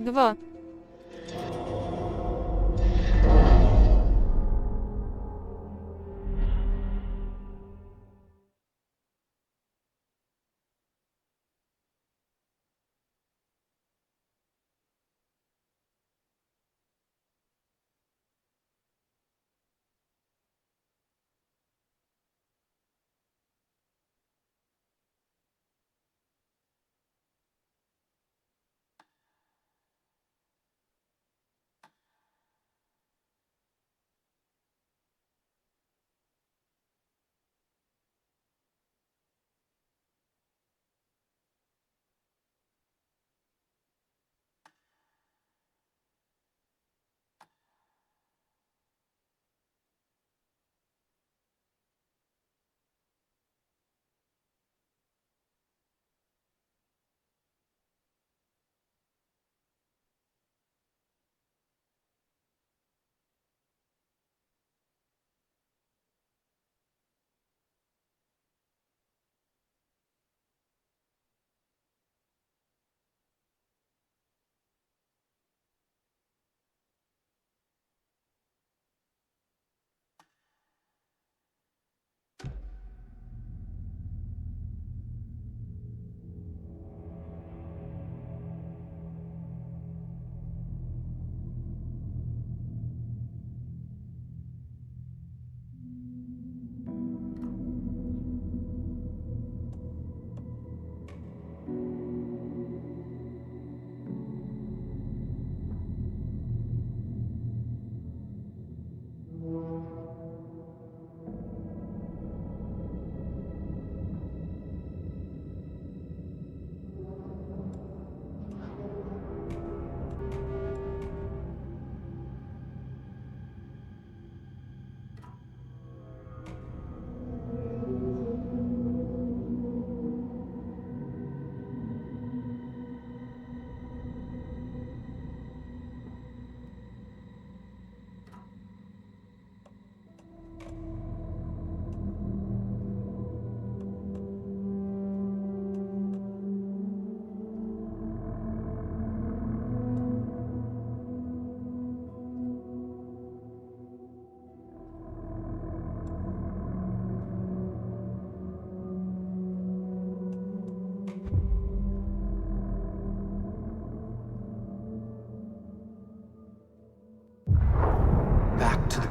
2.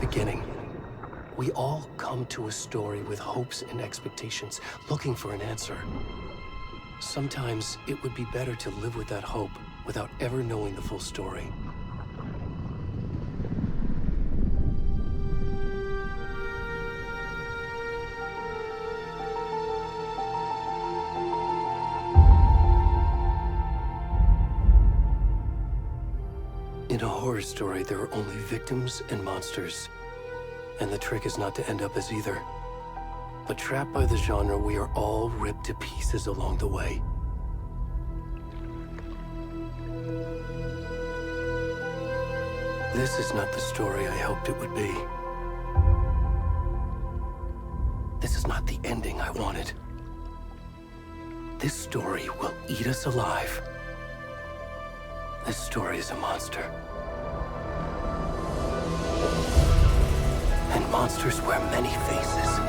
Beginning. We all come to a story with hopes and expectations, looking for an answer. Sometimes it would be better to live with that hope without ever knowing the full story. In a horror story, there are only victims and monsters. And the trick is not to end up as either. But trapped by the genre, we are all ripped to pieces along the way. This is not the story I hoped it would be. This is not the ending I wanted. This story will eat us alive. This story is a monster. And monsters wear many faces.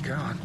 God.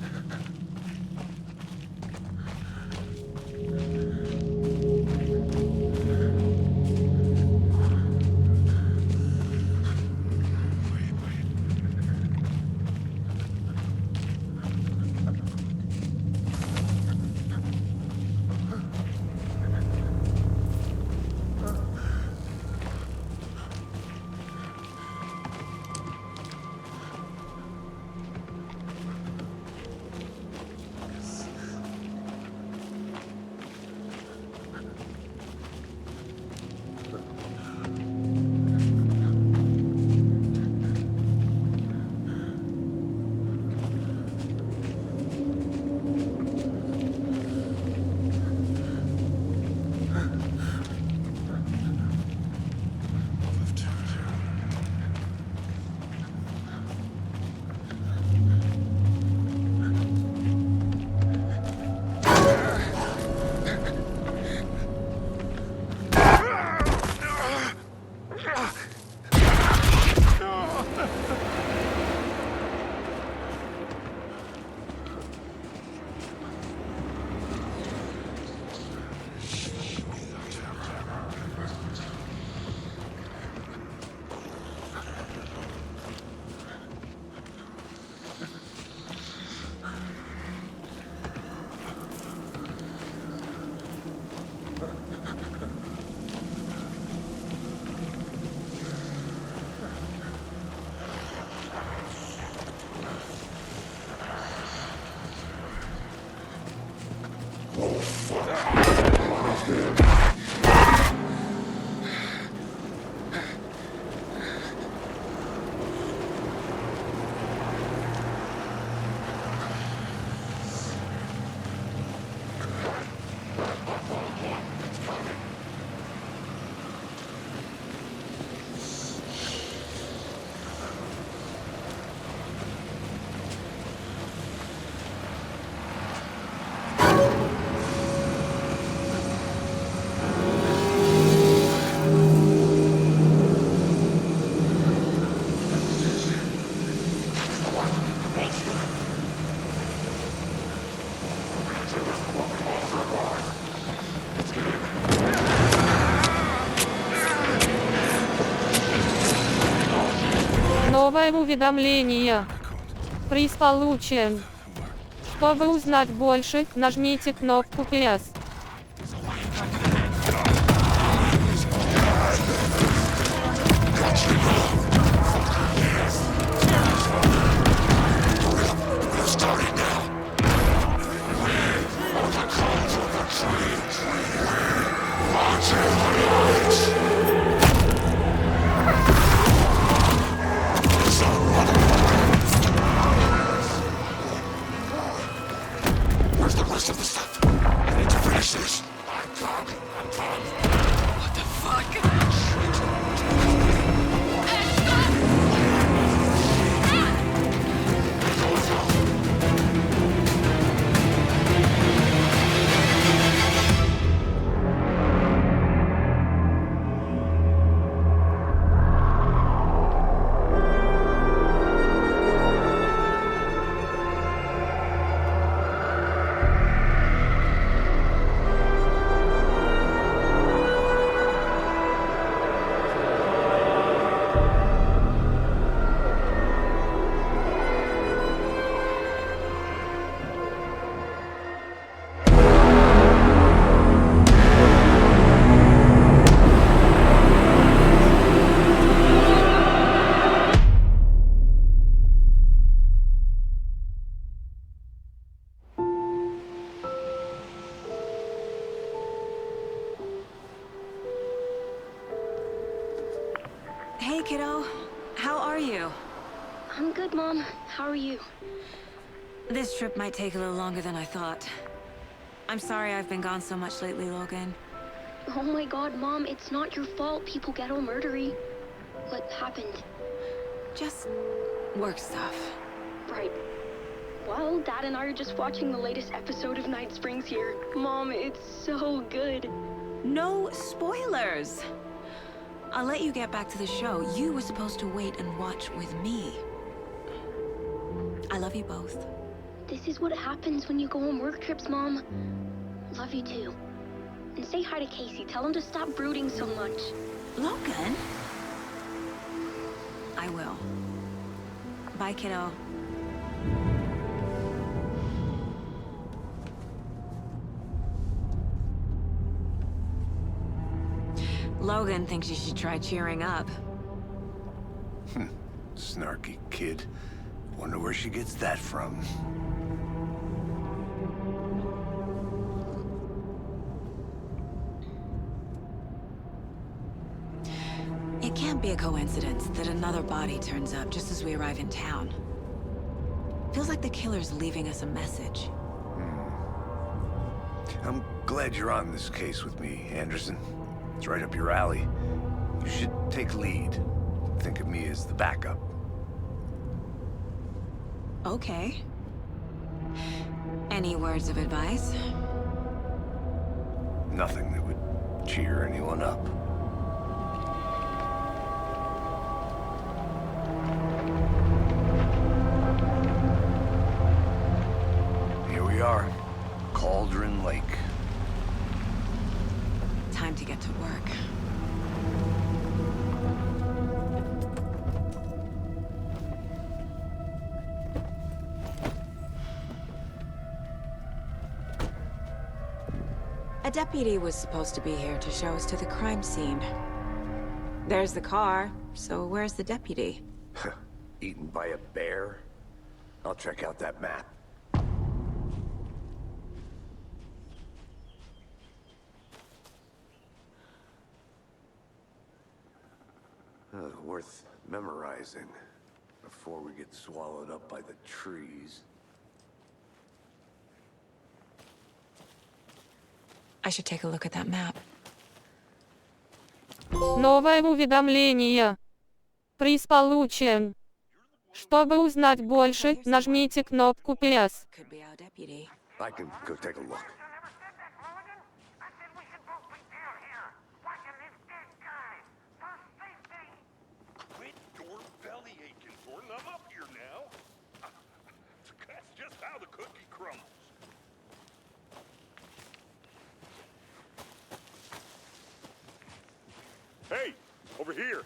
Новое уведомление. Приз получен. Чтобы узнать больше, нажмите кнопку PS. Hey, kiddo. How are you? I'm good, Mom. How are you? This trip might take a little longer than I thought. I'm sorry I've been gone so much lately, Logan. Oh my god, Mom, it's not your fault people get all murdery. What happened? Just work stuff. Right. Well, Dad and I are just watching the latest episode of Night Springs here. Mom, it's so good. No spoilers! I'll let you get back to the show. You were supposed to wait and watch with me. I love you both. This is what happens when you go on work trips, Mom. Love you too. And say hi to Casey. Tell him to stop brooding so much. Logan? I will. Bye, kiddo. Logan thinks you should try cheering up. Snarky kid. Wonder where she gets that from. It can't be a coincidence that another body turns up just as we arrive in town. Feels like the killer's leaving us a message. I'm glad you're on this case with me, Anderson. It's right up your alley. You should take lead. Think of me as the backup. Okay. Any words of advice? Nothing that would cheer anyone up. Here we are. Cauldron Lake. Time to get to work. A deputy was supposed to be here to show us to the crime scene. There's the car, so where's the deputy? Eaten by a bear? I'll check out that map. Worth memorizing before we get swallowed up by the trees. I should take a look at that map. Новое уведомление. Приз получен. Чтобы узнать больше, нажмите кнопку PS. Could be our deputy. I can go take a look. Quit your belly aching, Thornton. I'm up here now. That's just how the cookie crumbles. Hey, over here.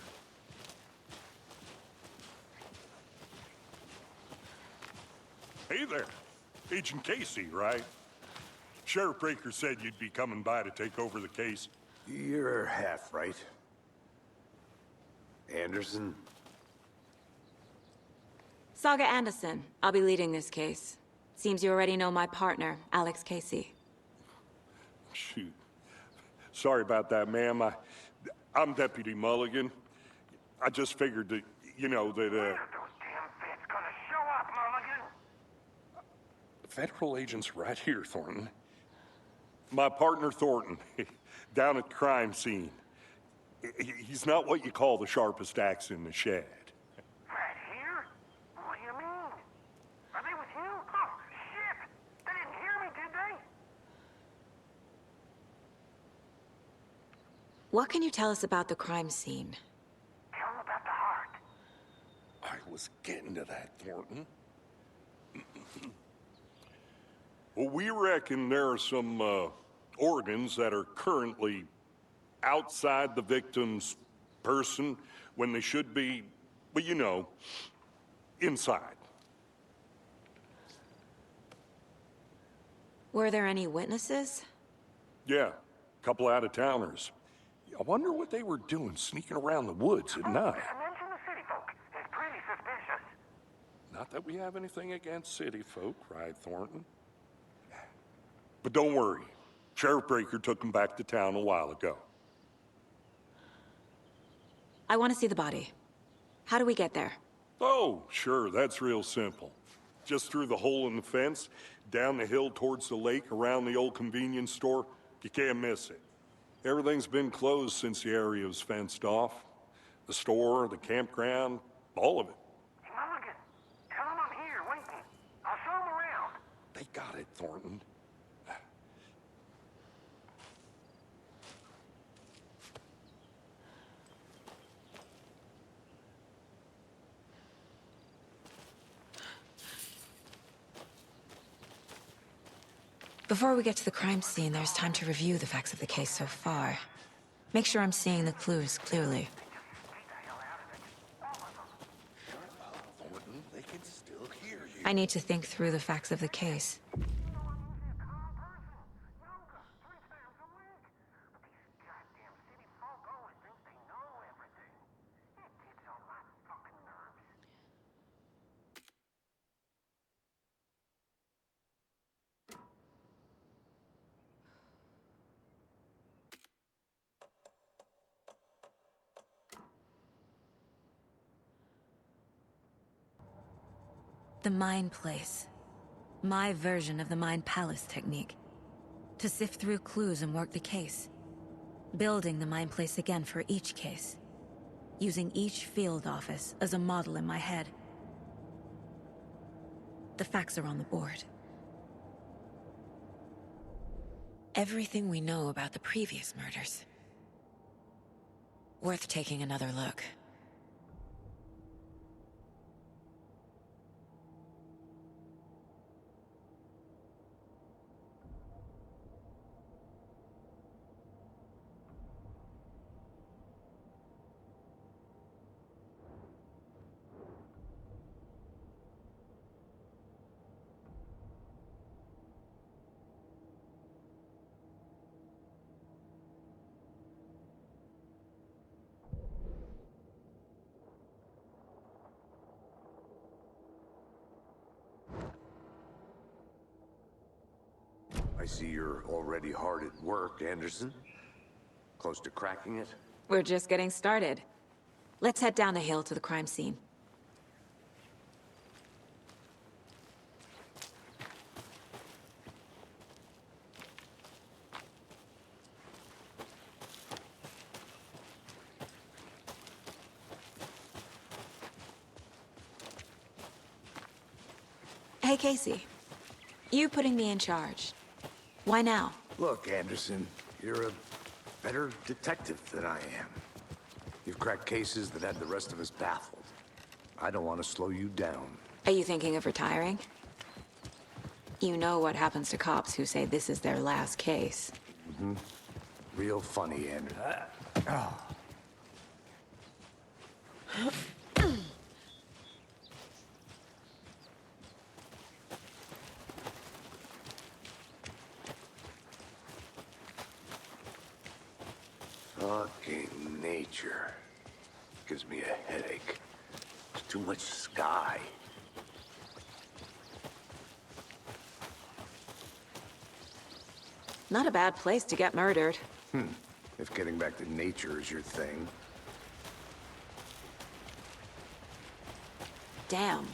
Hey there. Agent Casey, right? Sheriff Breaker said you'd be coming by to take over the case. You're half right. Anderson? Saga Anderson. I'll be leading this case. Seems you already know my partner, Alex Casey. Shoot. Sorry about that, ma'am. I'm Deputy Mulligan. I just figured that, you know, that, When are those damn feds gonna show up, Mulligan? federal agent's right here, Thornton. My partner, Thornton, down at the crime scene. He's not what you call the sharpest axe in the shed. Right here? What do you mean? Are they with you? Oh, shit! They didn't hear me, did they? What can you tell us about the crime scene? Tell them about the heart. I was getting to that, Thornton. Well, we reckon there are some organs that are currently outside the victim's person when they should be, well, you know, inside. Were there any witnesses? Yeah, a couple out-of-towners. I wonder what they were doing sneaking around the woods at night. Mention the city folk. It's pretty suspicious. Not that we have anything against city folk, right, Thornton? But don't worry. Sheriff Breaker took them back to town a while ago. I want to see the body. How do we get there? Oh, sure, that's real simple. Just through the hole in the fence, down the hill towards the lake, around the old convenience store. You can't miss it. Everything's been closed since the area was fenced off. The store, the campground, all of it. Hey, Mulligan, tell them I'm here waiting. I'll show them around. They got it, Thornton. Before we get to the crime scene, there's time to review the facts of the case so far. Make sure I'm seeing the clues clearly. I need to think through the facts of the case. The Mind Place. My version of the Mind Palace technique. To sift through clues and work the case. Building the Mind Place again for each case. Using each field office as a model in my head. The facts are on the board. Everything we know about the previous murders. Worth taking another look. I see you're already hard at work, Anderson. Close to cracking it? We're just getting started. Let's head down the hill to the crime scene. Hey, Casey. You putting me in charge. Why now? Look, Anderson, you're a better detective than I am. You've cracked cases that had the rest of us baffled. I don't want to slow you down. Are you thinking of retiring? You know what happens to cops who say this is their last case. Mm-hmm. Real funny, Anderson. Fucking nature. Gives me a headache. There's too much sky. Not a bad place to get murdered. If getting back to nature is your thing. Damn.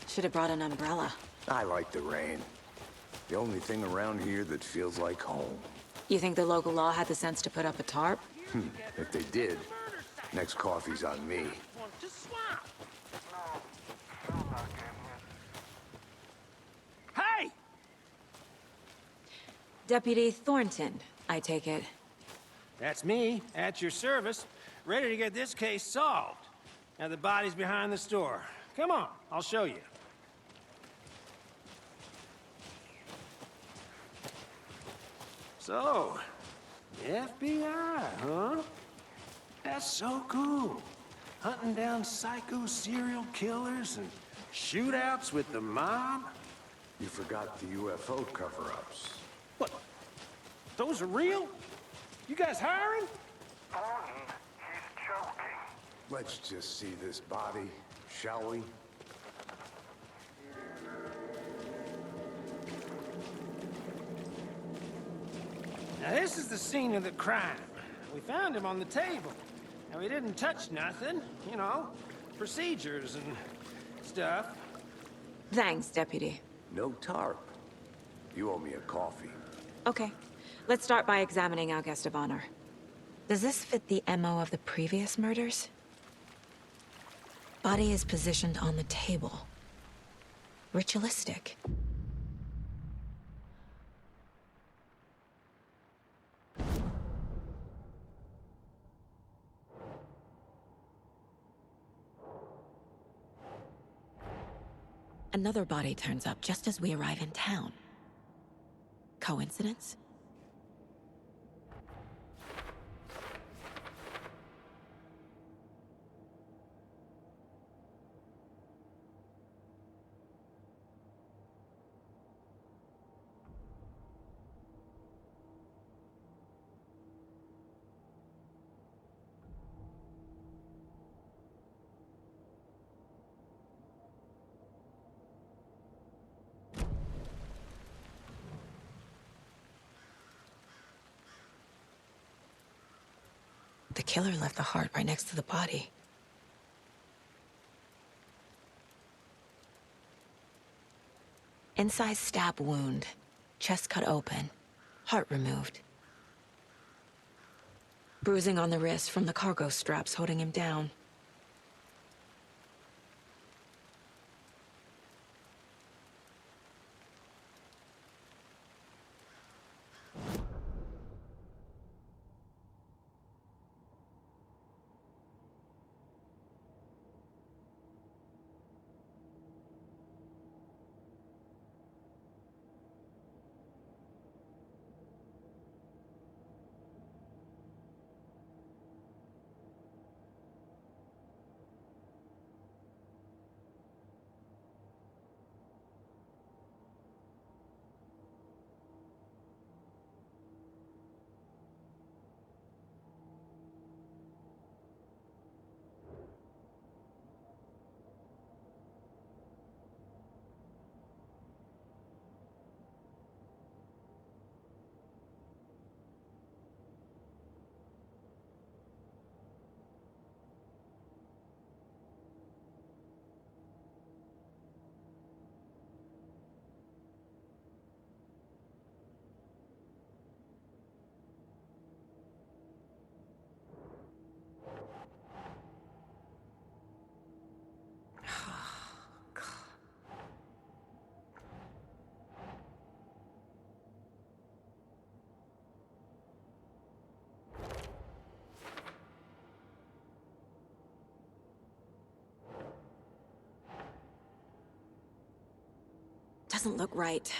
Should have brought an umbrella. I like the rain. The only thing around here that feels like home. You think the local law had the sense to put up a tarp? If they did, next coffee's on me. Hey! Deputy Thornton, I take it. That's me, at your service, ready to get this case solved. Now the body's behind the store. Come on, I'll show you. So, the FBI, huh? That's so cool. Hunting down psycho serial killers and shootouts with the mob. You forgot the UFO cover-ups. What? Those are real? You guys hiring? Thornton, he's joking. Let's just see this body, shall we? Now this is the scene of the crime. We found him on the table. Now we didn't touch nothing, you know, procedures and stuff. Thanks, Deputy. No tarp. You owe me a coffee. Okay. Let's start by examining our guest of honor. Does this fit the MO of the previous murders? Body is positioned on the table. Ritualistic. Another body turns up just as we arrive in town. Coincidence? The killer left the heart right next to the body. Inside stab wound, chest cut open, heart removed. Bruising on the wrist from the cargo straps holding him down. Doesn't look right.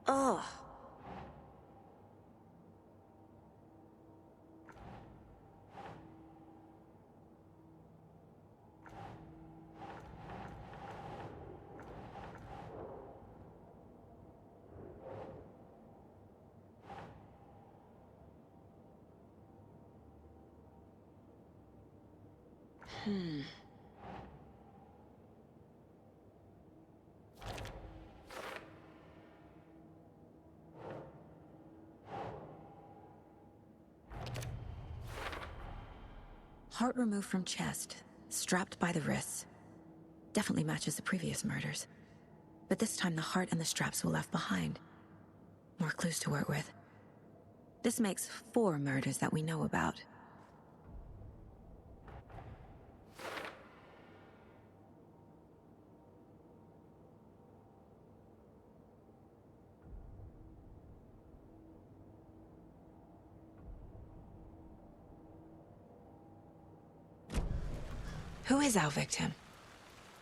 Ugh. Heart removed from chest, strapped by the wrists. Definitely matches the previous murders. But this time the heart and the straps were left behind. More clues to work with. This makes 4 murders that we know about. Who is our victim?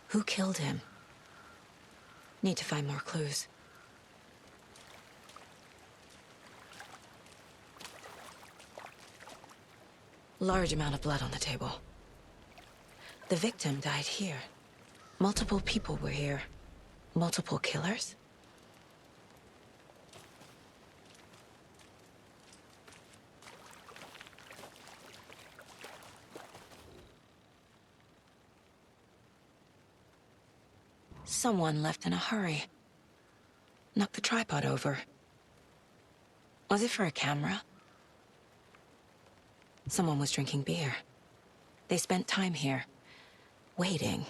Who killed him? Need to find more clues. Large amount of blood on the table. The victim died here. Multiple people were here. Multiple killers? Someone left in a hurry. Knocked the tripod over. Was it for a camera? Someone was drinking beer. They spent time here. waiting.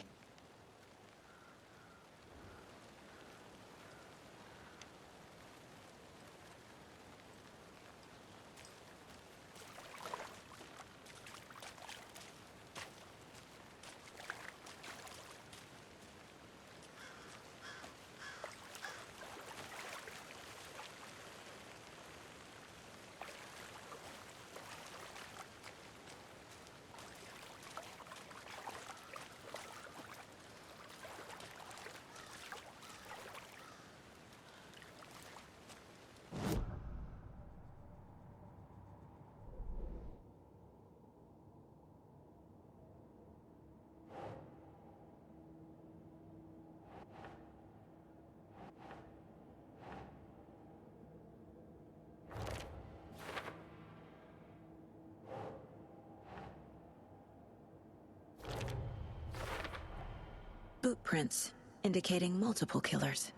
Boot prints indicating multiple killers.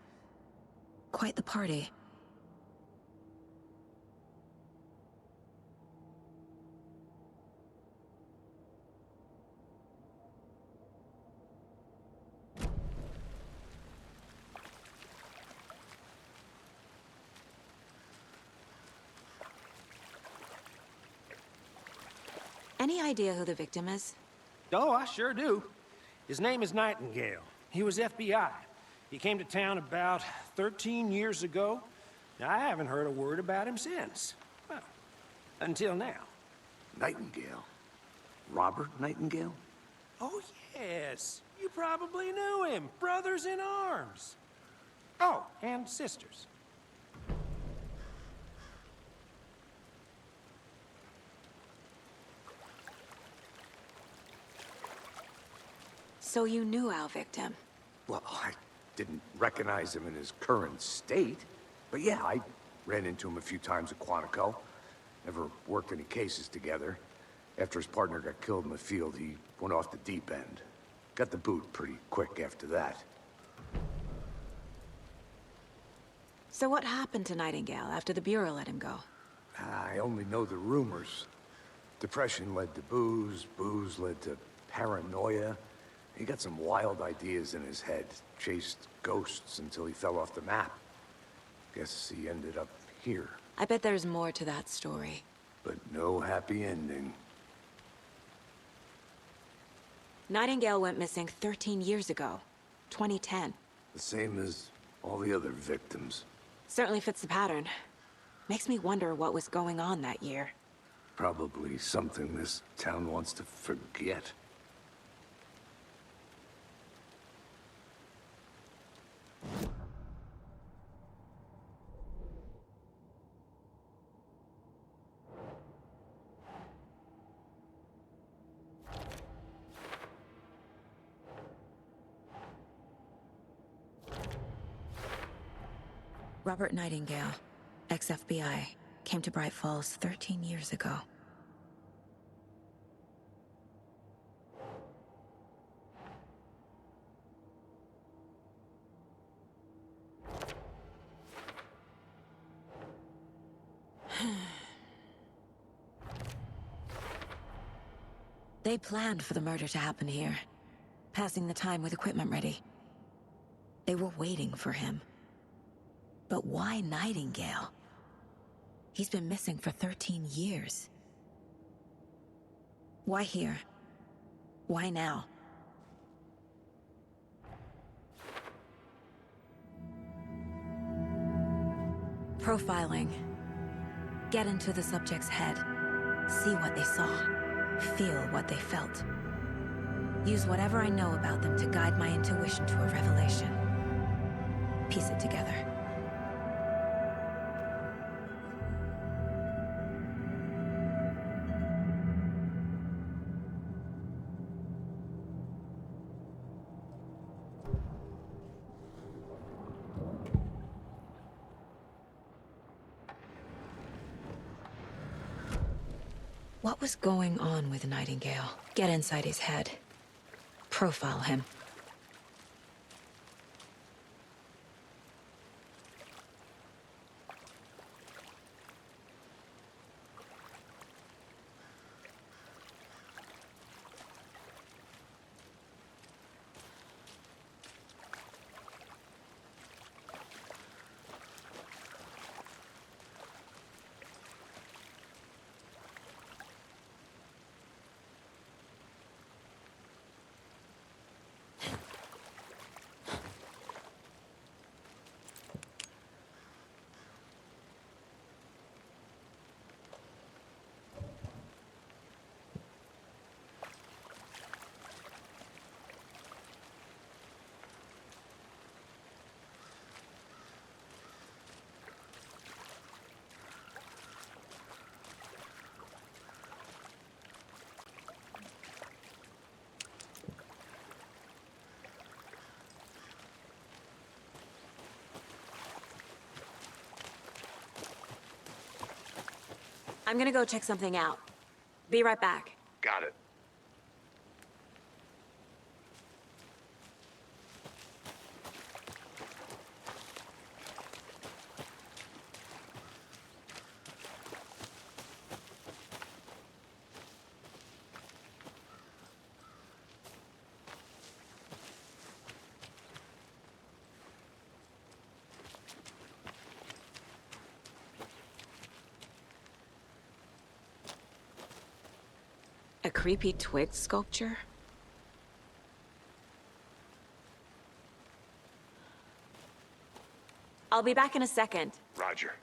Quite the party. Any idea who the victim is? Oh, I sure do. His name is Nightingale. He was FBI. He came to town about 13 years ago. Now, I haven't heard a word about him since. Well, until now. Nightingale? Robert Nightingale? Oh, yes. You probably knew him. Brothers in arms. Oh, and sisters. So you knew our victim? Well, I didn't recognize him in his current state. But yeah, I ran into him a few times at Quantico. Never worked any cases together. After his partner got killed in the field, he went off the deep end. Got the boot pretty quick after that. So what happened to Nightingale after the Bureau let him go? I only know the rumors. Depression led to booze, booze led to paranoia. He got some wild ideas in his head, chased ghosts until he fell off the map. Guess he ended up here. I bet there's more to that story. But no happy ending. Nightingale went missing 13 years ago, 2010. The same as all the other victims. Certainly fits the pattern. Makes me wonder what was going on that year. Probably something this town wants to forget. Robert Nightingale, ex-FBI, came to Bright Falls 13 years ago. They planned for the murder to happen here, passing the time with equipment ready. They were waiting for him. But why Nightingale? He's been missing for 13 years. Why here? Why now? Profiling. Get into the subject's head. See what they saw. Feel what they felt. Use whatever I know about them to guide my intuition to a revelation. Piece it together. What was going on with Nightingale? Get inside his head. Profile him. I'm gonna go check something out. Be right back. Got it. A creepy twig sculpture? I'll be back in a second. Roger.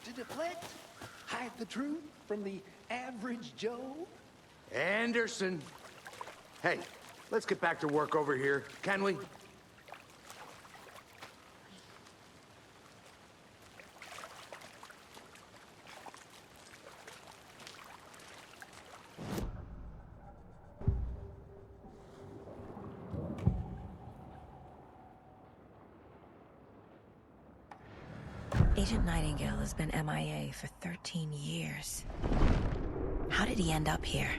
To deflect, hide the truth from the average Joe. Anderson. Hey, let's get back to work over here, can we? Agent Nightingale has been MIA for 13 years. How did he end up here?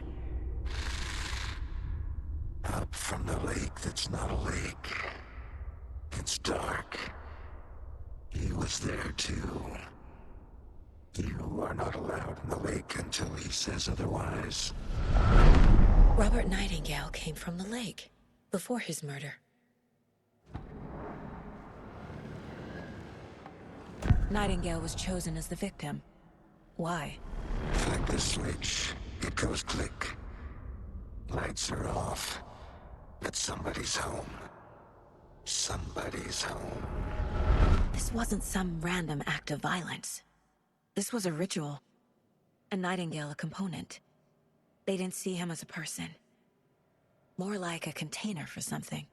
Up from the lake that's not a lake. It's dark. He was there too. You are not allowed in the lake until he says otherwise. Robert Nightingale came from the lake before his murder. Nightingale was chosen as the victim. Why? Flick the switch. It goes click. Lights are off. But somebody's home. Somebody's home. This wasn't some random act of violence. This was a ritual. And Nightingale a component. They didn't see him as a person. More like a container for something.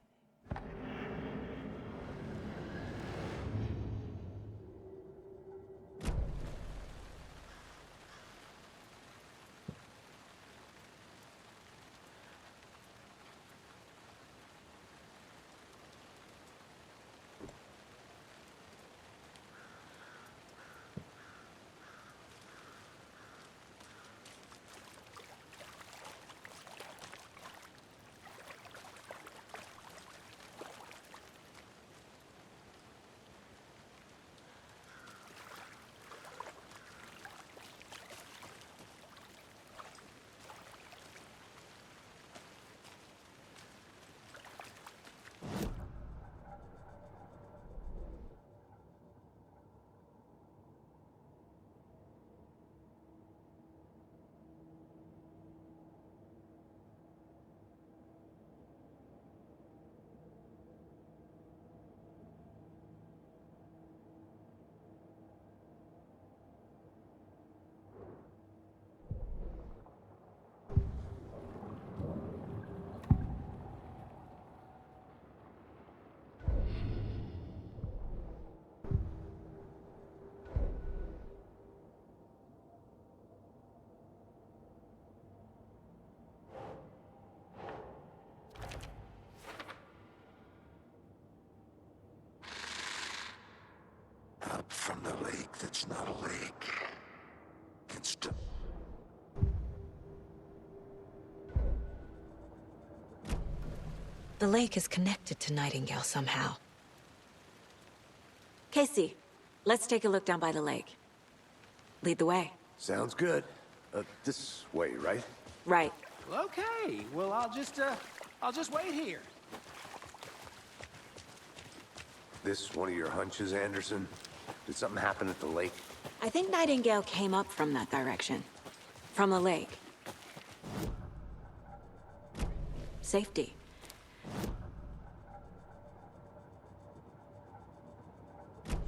from the lake that's not a lake can stop. The lake is connected to Nightingale somehow. Casey, let's take a look down by the lake. Lead the way. Sounds good. This way, right? Right. Okay, well, I'll just wait here. This one of your hunches, Anderson? Did something happen at the lake? I think Nightingale came up from that direction. From the lake. Safety.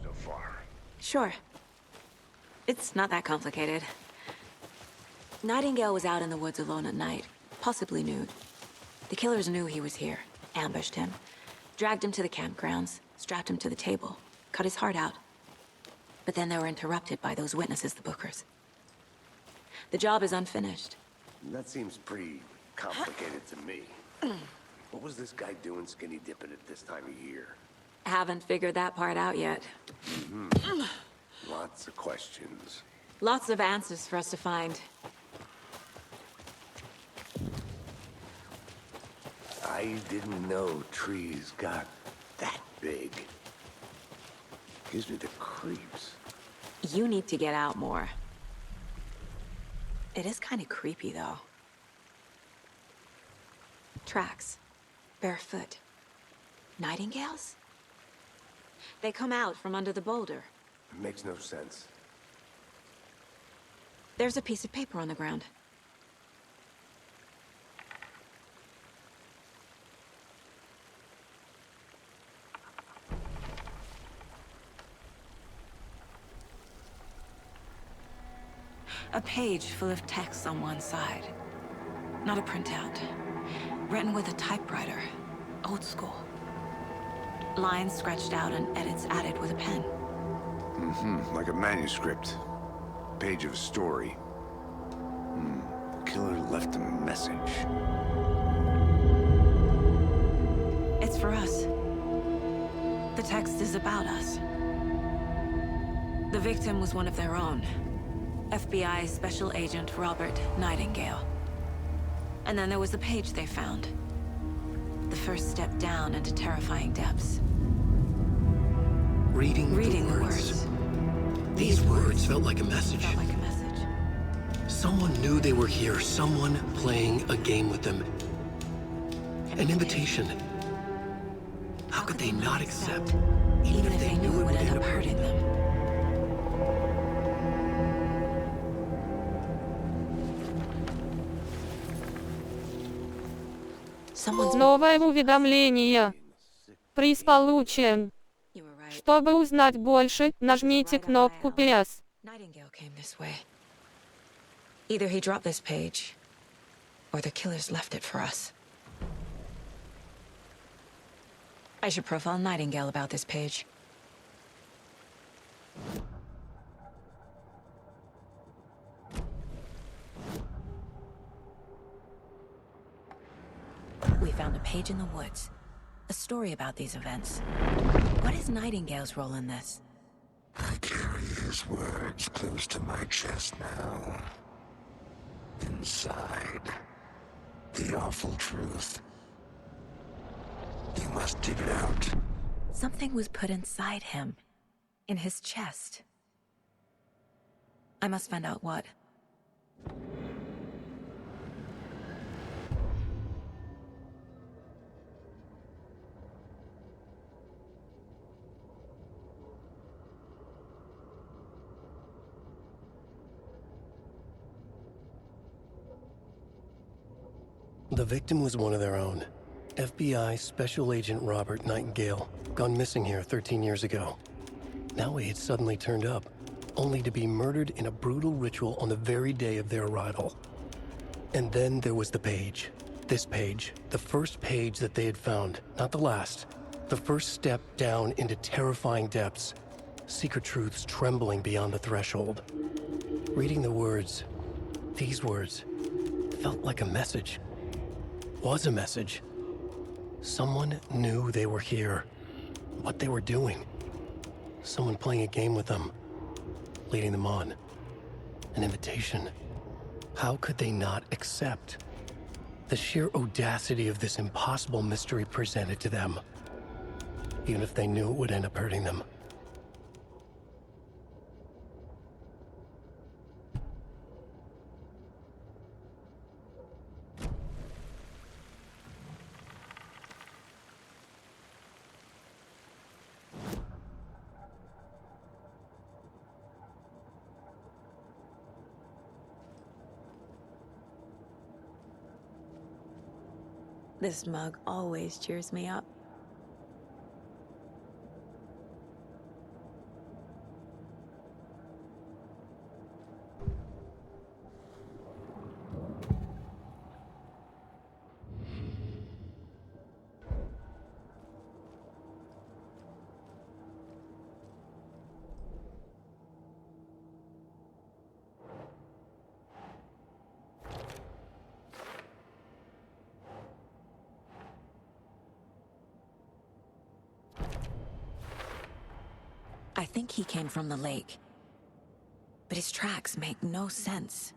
So far. Sure. It's not that complicated. Nightingale was out in the woods alone at night, possibly nude. The killers knew he was here, ambushed him, dragged him to the campgrounds, strapped him to the table, cut his heart out. But then they were interrupted by those witnesses, the Bookers. The job is unfinished. That seems pretty complicated to me. What was this guy doing skinny dipping at this time of year? Haven't figured that part out yet. Lots of questions. Lots of answers for us to find. I didn't know trees got that big. Gives me the creeps. You need to get out more. It is kind of creepy, though. Tracks. Barefoot. Nightingales? They come out from under the boulder. It makes no sense. There's a piece of paper on the ground. A page full of text on one side. Not a printout. Written with a typewriter. Old school. Lines scratched out and edits added with a pen. Like a manuscript. Page of a story. Killer left a message. It's for us. The text is about us. The victim was one of their own. FBI Special Agent Robert Nightingale. And then there was the page they found. The first step down into terrifying depths. Reading the words. These words felt like a message. Felt like a message. Someone knew they were here, someone playing a game with them. An invitation. How could they not accept, even if they knew it would end up hurting them? Новое уведомление. Приз получен. You were right. Чтобы узнать больше, нажмите кнопку PS. Nightingale came this way. Either he dropped this page, or the killers left it for us. I should profile Nightingale about this page. We found a page in the woods. A story about these events. What is Nightingale's role in this? I carry his words close to my chest now. Inside, the awful truth. You must dig it out. Something was put inside him. In his chest. I must find out what. The victim was one of their own. FBI Special Agent Robert Nightingale, gone missing here 13 years ago. Now he had suddenly turned up, only to be murdered in a brutal ritual on the very day of their arrival. And then there was the page. This page, the first page that they had found, not the last. The first step down into terrifying depths. Secret truths trembling beyond the threshold. Reading the words, these words, felt like a message. Was a message. Someone knew they were here, what they were doing. Someone playing a game with them, leading them on. An invitation. How could they not accept? The sheer audacity of this impossible mystery presented to them. Even if they knew it would end up hurting them. This mug always cheers me up. I think he came from the lake. But his tracks make no sense.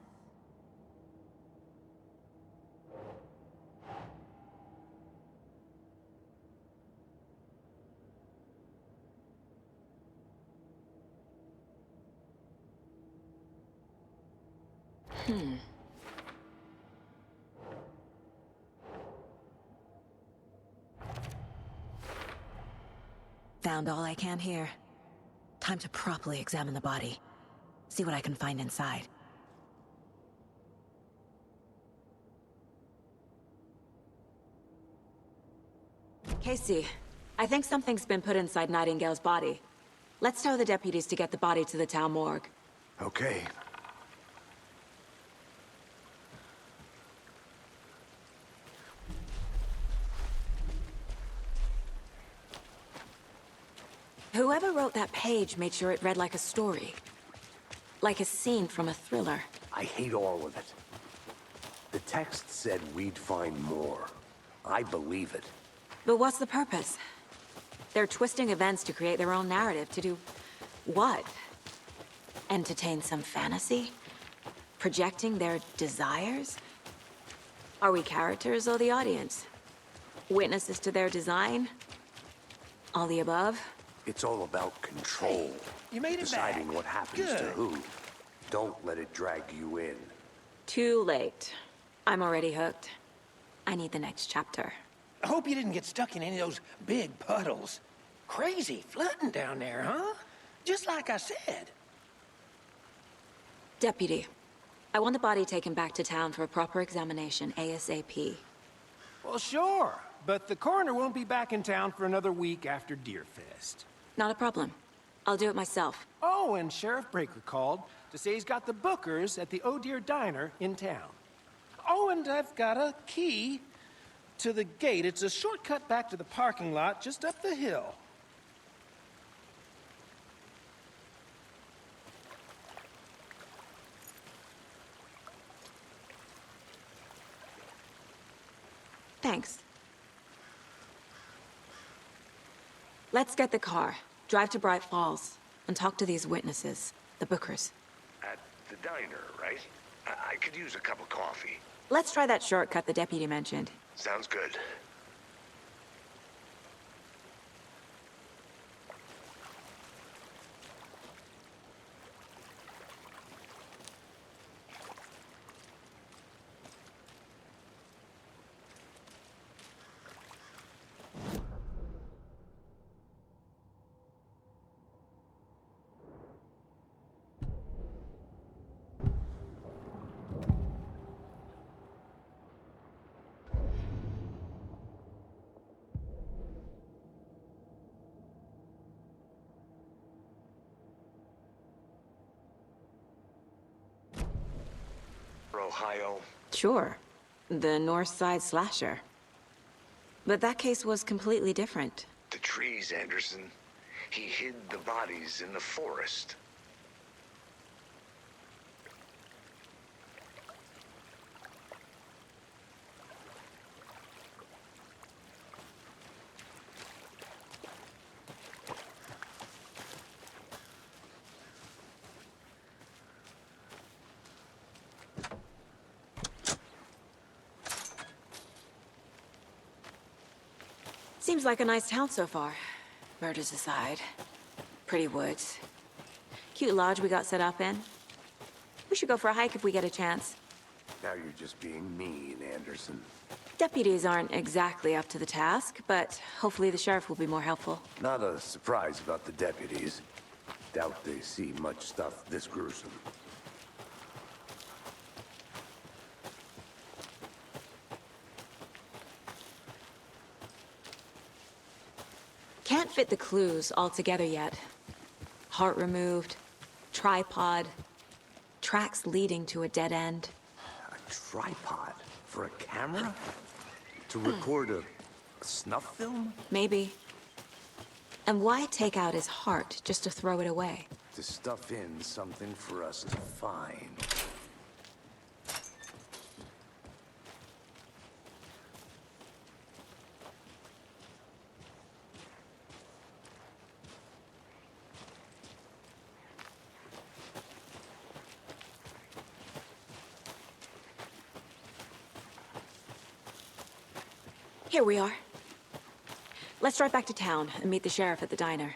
Found all I can here. Time to properly examine the body. See what I can find inside. Casey, I think something's been put inside Nightingale's body. Let's tell the deputies to get the body to the town morgue. Okay. Whoever wrote that page made sure it read like a story. Like a scene from a thriller. I hate all of it. The text said we'd find more. I believe it. But what's the purpose? They're twisting events to create their own narrative to do what? Entertain some fantasy? Projecting their desires? Are we characters or the audience? Witnesses to their design? All the above? It's all about control. You made it Deciding back. what happens to Good. who. Don't let it drag you in. Too late. I'm already hooked. I need the next chapter. I hope you didn't get stuck in any of those big puddles. Crazy flooding down there, huh? Just like I said. Deputy, I want the body taken back to town for a proper examination ASAP. Well, sure. But the coroner won't be back in town for another week after Deerfest. Not a problem. I'll do it myself. Oh, and Sheriff Breaker called to say he's got the bookers at the Oh Dear Diner in town. Oh, and I've got a key to the gate. It's a shortcut back to the parking lot just up the hill. Thanks. Let's get the car, drive to Bright Falls, and talk to these witnesses, the bookers. At the diner, right? I could use a cup of coffee. Let's try that shortcut the deputy mentioned. Sounds good. Ohio. Sure. The North Side slasher. But that case was completely different. The trees, Anderson. He hid the bodies in the forest. Seems like a nice town so far. Murders aside. Pretty woods. Cute lodge we got set up in. We should go for a hike if we get a chance. Now you're just being mean, Anderson. Deputies aren't exactly up to the task, but hopefully the sheriff will be more helpful. Not a surprise about the deputies. Doubt they see much stuff this gruesome. Can't fit the clues all together yet. Heart removed, tripod, tracks leading to a dead end. A tripod? For a camera? To record a snuff film? Maybe. And why take out his heart just to throw it away? To stuff in something for us to find. Here we are. Let's drive back to town and meet the sheriff at the diner.